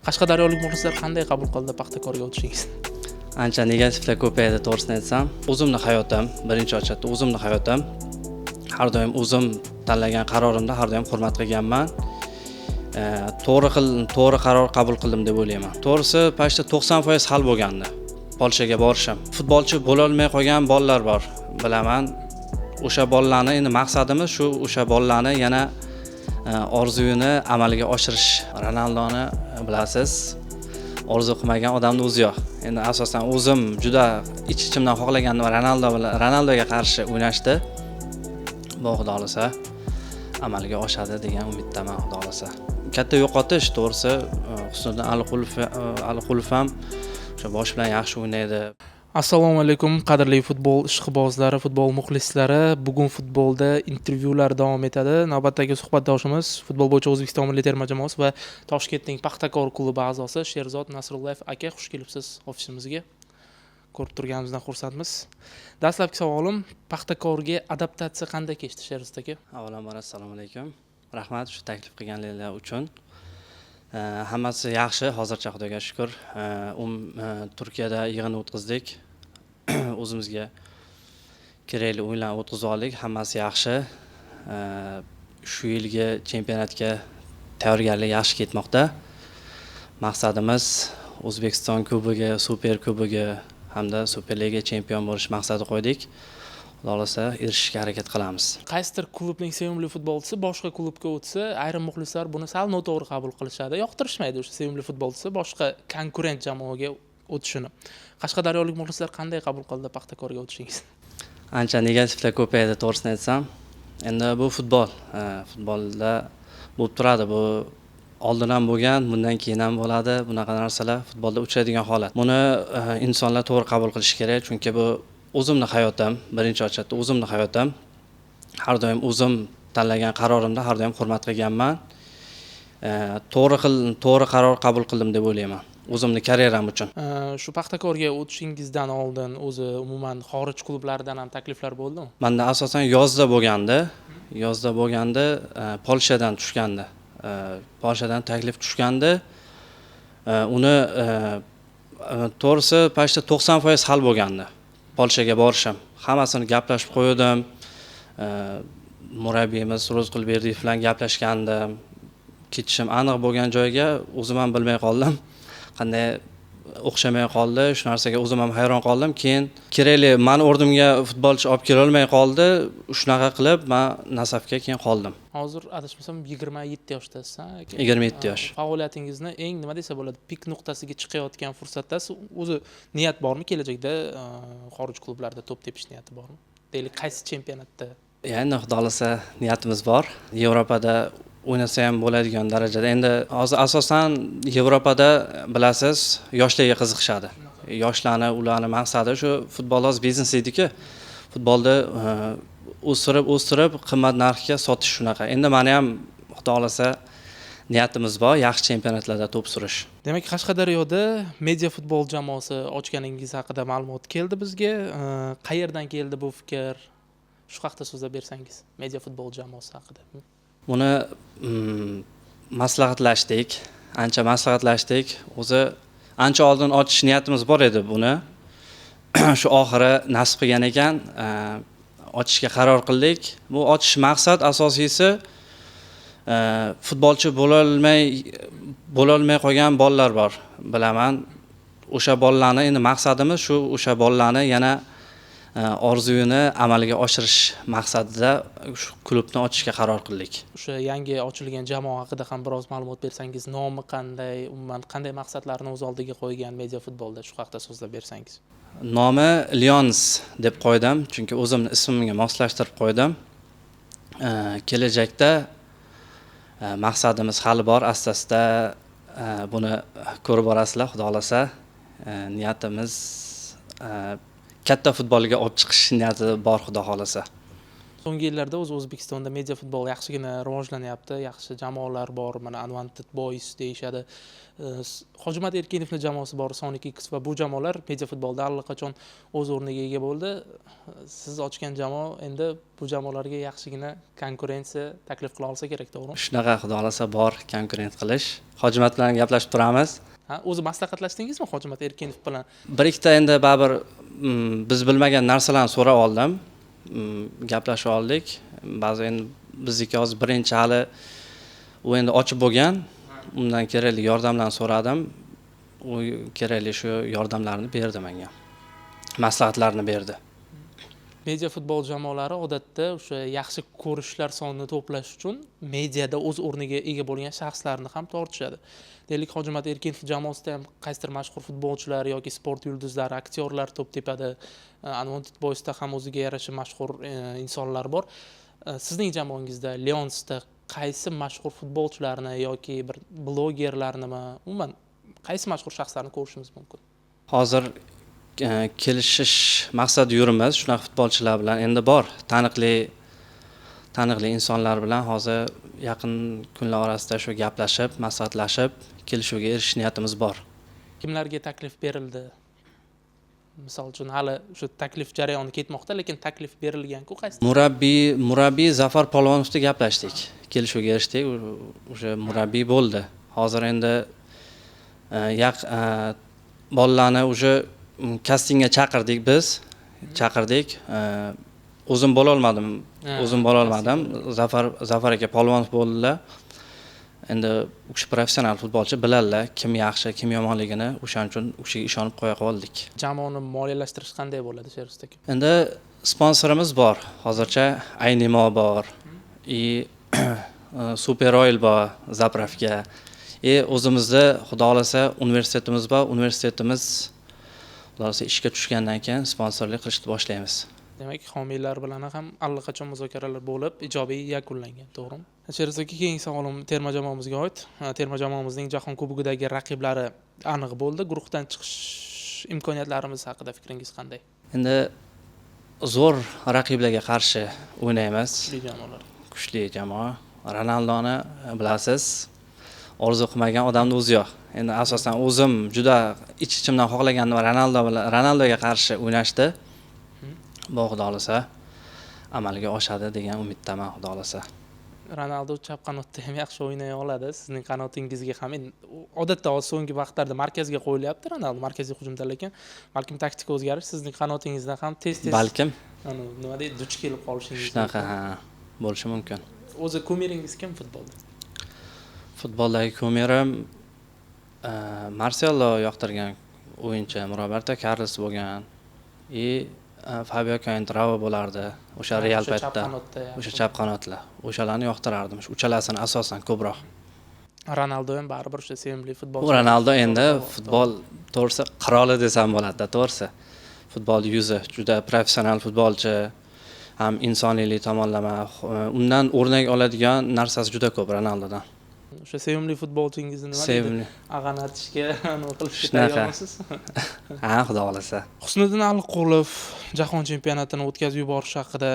Qashqadaryolik muxlislar qanday qabul qildi Paxtakorga o'tishingizni? Ancha negativlar ko'paydi, to'g'risini aytsam. O'zimning hayotim, birinchi o'rinda o'zimning hayotim. Har doim o'zim tanlagan qarorimda har doim hurmat qilganman. To'g'ri qaror qabul qildim deb o'ylayman. To'g'risi, pashta 90% hal bo'lgandi. Polshaga borishim. Futbolchi bo'la olmay qolgan bolalar bor, bilaman. O'sha bolalarni endi maqsadimiz shu, o'sha bolalarni yana orzuyini amalga oshirish. Ronaldoni bilasiz, orzu qilmagan odamning o'zi yo'q. Endi asosan o'zim juda ich-ichimdan xohlaganim Ronaldoga qarshi o'ynashdi. Bu Xudo xolasa amalga oshadi degan umiddaman, Xudo xolasa. Katta yo'qotish, to'g'risi, Husniddin Aliqulov ham o'sha bosh bilan yaxshi o'ynaydi. Assalomu alaykum, qadrli futbol ishqibozlari, futbol muxlislari. Bugun futbolda intervyular davom etadi. Navbatdagi suhbatdoshimiz futbol bo'yicha O'zbekiston milliy terma jamoasi va Toshkentning Paxtakor klubi a'zosi Sherzod Nasrullayev aka, xush kelibsiz ofisimizga. Ko'rib turganimizdan xursandmiz. Dastlabki savolim, Paxtakorga adaptatsiya qanday kechdi Sherzod aka? Avvalambor assalomu alaykum. Rahmat shu taklif qilganinglar uchun. Hammasi yaxshi, hozircha Xudoga shukr. Turkiyada yig'in o'tkazdik. O'zimizga kerakli o'yinlarni o'tkazib oldik. Hammasi yaxshi. Shu yilgi chempionatga tayyorgarlik yaxshi ketmoqda. Maqsadimiz O'zbekiston kubogi, Super kubogi hamda Superliga chempion bo'lish maqsadi qo'ydik. Xudo xolasa erishishga harakat qilamiz. Qaysidir klubning sevimli futbolchisi boshqa klubga o'tsa, ayrim muxlislar buni sal noto'g'ri qabul qilishadi. Yoqtirishmaydi o'sha sevimli futbolchisi boshqa konkurent jamoaga o'tishini. Qashqadaryolik muxlislar qanday qabul qildi Paxtakorga o'tishingizni? Ancha negativlar ko'paydi, to'g'risini aytsam. Endi bu futbol. Futbolda bo'lib turadi. Bu oldin ham bo'lgan, bundan keyin ham bo'ladi. Bunaqa narsalar futbolda uchraydigan holat. Buni insonlar to'g'ri qabul qilishi kerak, chunki bu o'zimning hayotim, birinchi o'rinda o'zimning hayotim. Har doim o'zim tanlagan qarorimda har doim hurmat qilganman. To'g'ri qaror qabul qildim deb o'ylayman. O'zimning karyeram uchun. Shu Paxtakorga o'tishingizdan oldin o'zi umuman xorij klublaridan ham takliflar bo'ldimi? Menda asosan yozda bo'lgandi, Polshadan tushgandi. Polshadan taklif tushgandi. Uni to'g'risi pashta 90% hal bo'lgandi. Polshaga borishim. Hammasini gaplashib qo'ydim. Murabbiyimiz Ro'zqulberdiyev bilan gaplashgandim. Ketishim aniq bo'lgan joyga o'zim ham bilmay qoldim. Qanday o'xshamay qoldi, shu narsaga o'zim ham hayron qoldim. Keyin kerakli meni o'rnimga futbolchi olib kela olmay qoldi. Shunaqa qilib men Nasafga keyin qoldim. Hozir adashmasam 27 yoshdasiz, aka? 27 yosh. Faoliyatingizni eng nima desa bo'ladi, pik nuqtasiga chiqayotgan fursatdasiz. O'zi niyat bormi kelajakda xorij klublarida to'p tepish niyati bormi? Deylik, qaysi chempionatda? Endi Xudo xolasa niyatimiz bor. Yevropada o'ynasa ham bo'ladigan darajada. Endi hozir asosan Yevropada bilasiz, yoshlarga qiziqishadi. Yoshlarni, ularning maqsadi shu futbol hozir biznes edi-ku. Futbolda o'stirib qimmat narxga sotish shunaqa. Endi meni ham Xudo xolasa niyatimiz bor, yaxshi chempionatlarda to'p surish. Demak, Qashqadaryoda media futbol jamoasi ochganingiz haqida ma'lumot keldi bizga. Qayerdan keldi bu fikr? Shu haqda so'zlab bersangiz, media futbol jamoasi haqida. Buni ancha maslahatlashdik. O'zi ancha oldin ochish niyatimiz bor edi buni. Shu oxiri nasib qilgan ekan, ochishga qaror qildik. Bu ochish maqsad asosiysi futbolchi bo'la olmay qolgan bolalar bor, bilaman. O'sha bolalarni endi maqsadimiz shu, o'sha bolalarni yana orzuyini amalga oshirish maqsadida shu klubni ochishga qaror qildik. O'sha yangi ochilgan jamoa haqida ham biroz ma'lumot bersangiz, nomi qanday, umuman qanday maqsadlarni o'z oldiga qo'ygan media futbolda, shu haqida so'zlab bersangiz. Nomi Lions deb qo'ydim, chunki o'zimning ismimga moslashtirib qo'ydim. Kelajakda maqsadimiz hali bor, asta-asta buni ko'rib borasizlar, Xudo xolasa. Niyatimiz katta futbolga olib chiqish niyati bor, Xudo xolasa. So'nggi yillarda O'zbekistonda media futbol yaxshigina rivojlanyapti. Yaxshi jamoalar bor. Mana Advanted Boys deyishadi. Hojimat Erkinovning jamoasi bor, Sonic X va bu jamoalar media futbolda allaqachon o'z o'rniga ega bo'ldi. Siz ochgan jamoa endi bu jamoalarga yaxshigina konkurensiya taklif qila olsa kerak, to'g'rimi? Shunaqa xudo xolasa bor konkurent qilish. Hojimat bilan gaplashib turamiz. O'zi maslahatlashdingizmi Hojimat Erkinov bilan? Bir ikkita endi baribir biz bilmagan narsalarni so'rab oldim. Gaplashib oldik. Ba'zi endi bizniki hozir birinchi hali u endi ochib bo'lgan. Undan kerakli yordamlarni so'radim. U kerakli shu yordamlarni berdi menga. Maslahatlarni berdi. Media futbol jamoalari odatda o'sha yaxshi ko'rishlar sonini to'plash uchun mediada o'z o'rniga ega bo'lgan shaxslarni ham tortishadi. Deylik, Hojimat Erkinov jamoasida ham qaysidir mashhur futbolchilar yoki sport yulduzlari, aktyorlar to'p tepada. Advanted Boysda ham o'ziga yarasha mashhur insonlar bor. Sizning jamoangizda, Leonsda qaysi mashhur futbolchilarni yoki bir blogerlarnimi, umuman qaysi mashhur shaxslarni ko'rishimiz mumkin? Hozir kelishish maqsadida yurimiz shunaqa futbolchilar bilan. Endi bor taniqli insonlar bilan hozir yaqin kunlar orasida shu gaplashib, maslahatlashib, kelishuvga erishish niyatimiz bor. Kimlarga taklif berildi? Misol uchun hali shu taklif jarayoni ketmoqda, lekin taklif berilgan-ku qaysi? Murabbiy Zafar Polvonovga gaplashdik. Kelishuvga erishdik. O'sha murabbiy bo'ldi. Hozir endi bolalarni o'sha kastingga chaqirdik. O'zim bo'la olmadim. Zafar aka Polvonov bo'ldilar. Endi u kishi professional futbolchi, biladilar kim yaxshi, kim yomonligini. O'shaning uchun u kishiga ishonib qo'ya qoldik. Jamoani moliyalashtirish qanday bo'ladi, Sherust aka? Endi sponsorimiz bor. Hozircha Aynimo bor. Super Oil bor, zapravka. O'zimizda xudo xolasa universitetimiz bor. Universitetimiz xudo xolasa ishga tushgandan keyin sponsorlik qilishni boshlaymiz. Demak, homiylar bilan ham allaqachon muzokaralar bo'lib, ijobiy yakunlangan, to'g'rimi? Sheruz aka, keyingi savolim terma jamoamizga oid. Terma jamoamizning Jahon Kubogidagi raqiblari aniq bo'ldi. Guruhdan chiqish imkoniyatlarimiz haqida fikringiz qanday? Endi zo'r raqiblarga qarshi o'ynaymiz. Kuchli jamoa. Ronaldoni bilasiz. Orzu qilmagan odamning o'zi yo'q. Endi asosan o'zim juda ich-ichimdan xohlaganim Ronaldoga qarshi o'ynashdi. Bu xudo xolasa amalga oshadi degan umiddaman, xudo xolasa. Ronaldo chap qanotda ham yaxshi o'ynay oladi. Sizning qanotingizga ham odatda so'nggi vaqtlarda markazga qo'yilyapti Ronaldo, markaziy hujumda, lekin balkim taktika o'zgarish sizning qanotingizda ham tez-tez balkim nima deydi, duch kelib qolishingiz shunaqa bo'lishi mumkin. O'zi kumiringiz kim futbolda? Futboldagi kumirim Marcelo yoqtirgan o'yinchi, Roberto Carlos bo'lgan. Fabio Cannavaro bo'lardi. O'sha Real paytda. O'sha chap qanotlar. O'shalarni yoqtirardim. Uchalasini asosan ko'proq. Ronaldo ham baribir o'sha sevimli futbolchi. Ronaldo endi futbol to'g'risi qiroli desam bo'ladi, to'g'risi. Futbol yuzi, juda professional futbolchi, ham insoniylik tomonlama, undan o'rnak oladigan narsasi juda ko'p Ronaldodan. O'sha sevimli futbolchingizni nima deydi? Ag'anatishga, qilishga tayyormisiz? Ha, xudo xolasa. Husniddin Aliqulov jahon chempionatini o'tkazib yuborish haqida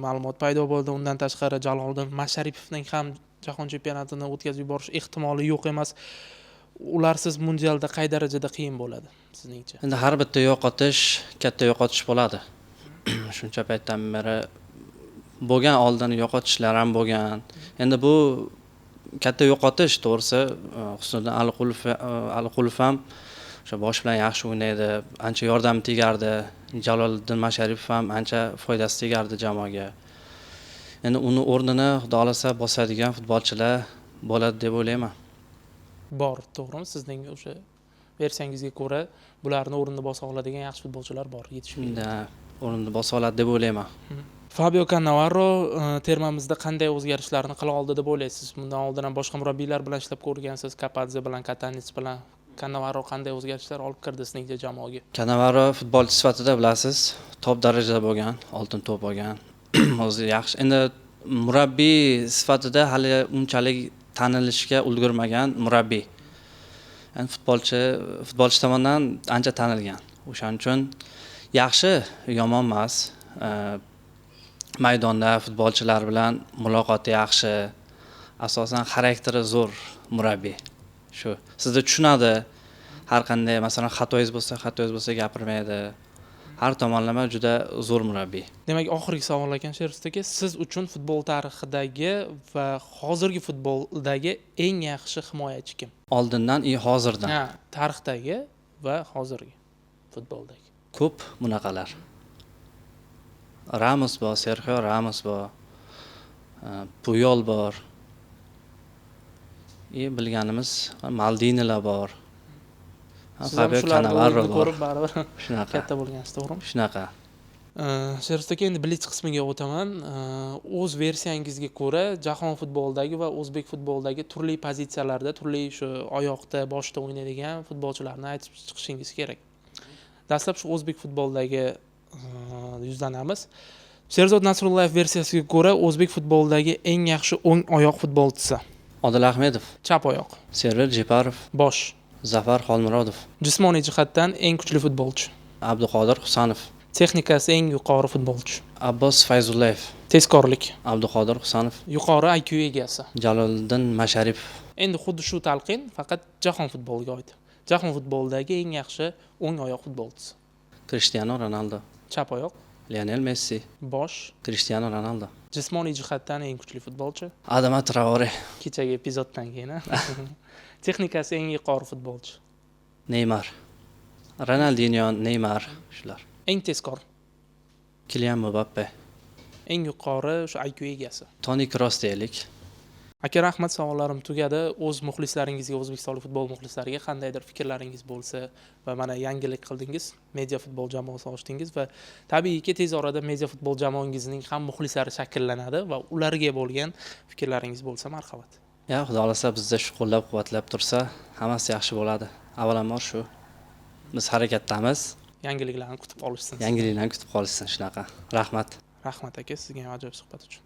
ma'lumot paydo bo'ldi. Undan tashqari Jaloliddin Masharipovning ham jahon chempionatini o'tkazib yuborish ehtimoli yo'q emas. Ularsiz mundialda qay darajada qiyin bo'ladi sizningcha? Endi har bitta yo'qotish katta yo'qotish bo'ladi. Shuncha paytdan beri bo'lgan, oldin yo'qotishlar ham bo'lgan. Endi bu katta yo'qotish, to'g'risi. Husniddin Aliqulov ham o'sha bosh bilan yaxshi o'ynaydi, ancha yordam tegardi. Jaloliddin Masharipov ham ancha foydasi tegardi jamoaga. Endi uni o'rnini xudo xolasa bosadigan futbolchilar bo'ladi deb o'ylayman. Bor, to'g'rimi? Sizning o'sha versiyangizga ko'ra bularni o'rnini bosa oladigan yaxshi futbolchilar bor, yetishmaydi. O'rnini bosa oladi deb o'ylayman. Fabio Cannavaro termamizda qanday o'zgarishlarni qila oldi deb o'ylaysiz? Bundan oldin ham boshqa murabbiylar bilan ishlab ko'rgansiz, Kapadze bilan, Katanets bilan. Cannavaro qanday o'zgarishlar olib kirdi sizningcha jamoaga? Cannavaro futbolchi sifatida bilasiz, top darajada bo'lgan, oltin to'p olgan. O'zi yaxshi. Endi murabbiy sifatida hali unchalik tanilishga ulgurmagan murabbiy. Ya'ni futbolchi tomonidan ancha tanilgan. O'shaning uchun yaxshi, yomon emas. maydonda futbolchilar bilan muloqoti yaxshi, asosan xarakteri zo'r murabbiy. Shu sizni tushunadi. Har qanday masalan xatoyingiz bo'lsa gapirmaydi. Har tomonlama juda zo'r murabbiy. Demak, oxirgi savol ekan Sherust aka, siz uchun futbol tarixidagi va hozirgi futboldagi eng yaxshi himoyachi kim? Oldindan hozirdan. Ha, tarixdagi va hozirgi futboldagi. Ko'p bunaqalar. Ramos bor, Sergio Ramos bor. Puyol bor. Bilganimiz Maldinilar bor. Fabio Cannavaro bor. Ko'rib baribir Shunaqa. katta bo'lgansiz, to'g'rimi? Shunaqa. Sherust aka, endi blitz qismiga o'taman. O'z versiyangizga ko'ra jahon futbolidagi va o'zbek futbolidagi turli pozitsiyalarda, turli shu oyoqda, boshda o'ynaydigan futbolchilarni aytib chiqishingiz kerak. Dastlab shu o'zbek futbolidagi yuzlanamiz. Sherzod Nasrullayev versiyasiga ko'ra o'zbek futbolidagi eng yaxshi o'ng oyoq futbolchisi. Odil Ahmedov, Chap oyoq. Server Jeparov, Bosh. Zafar Xolmurodov, Jismoniy jihatdan eng kuchli futbolchi. Abduqodir Husanov, Texnikasi eng yuqori futbolchi. Abbos Fayzullayev, Tezkorlik. Abduqodir Husanov, Yuqori IQ egasi. Jaloliddin Masharipov. Endi xuddi shu talqin, faqat jahon futboliga oid. Jahon futbolidagi eng yaxshi o'ng oyoq futbolchisi. Cristiano Ronaldo, Chap oyoq. Lionel Messi, Bosh. Cristiano Ronaldo, Jismoniy jihatdan eng kuchli futbolchi. Adama Traore, Kechagi epizoddan keyin. Texnikasi eng yuqori futbolchi. Neymar, Ronaldinho, Neymar shular. Eng tezkor. Kylian Mbappe, Eng yuqori shu IQ egasi. Toni Kroos deylik. Aka, rahmat, savollarim tugadi. O'z muxlislaringizga, o'zbekistonlik futbol muxlislariga qandaydir fikrlaringiz bo'lsa va mana yangilik qildingiz, media futbol jamoasi ochdingiz va tabiiyki tez orada media futbol jamoangizning ham muxlislari shakllanadi va ularga bo'lgan fikrlaringiz bo'lsa marhamat. Ya, xudo xolasa bizda shu qo'llab-quvvatlab tursa, hammasi yaxshi bo'ladi. Avvalambor shu. Biz harakatdamiz. Yangiliklarni kutib qolishsin. Yangiliklarni kutib qolishsin shunaqa. Rahmat. Rahmat aka, sizga ham ajoyib suhbat uchun.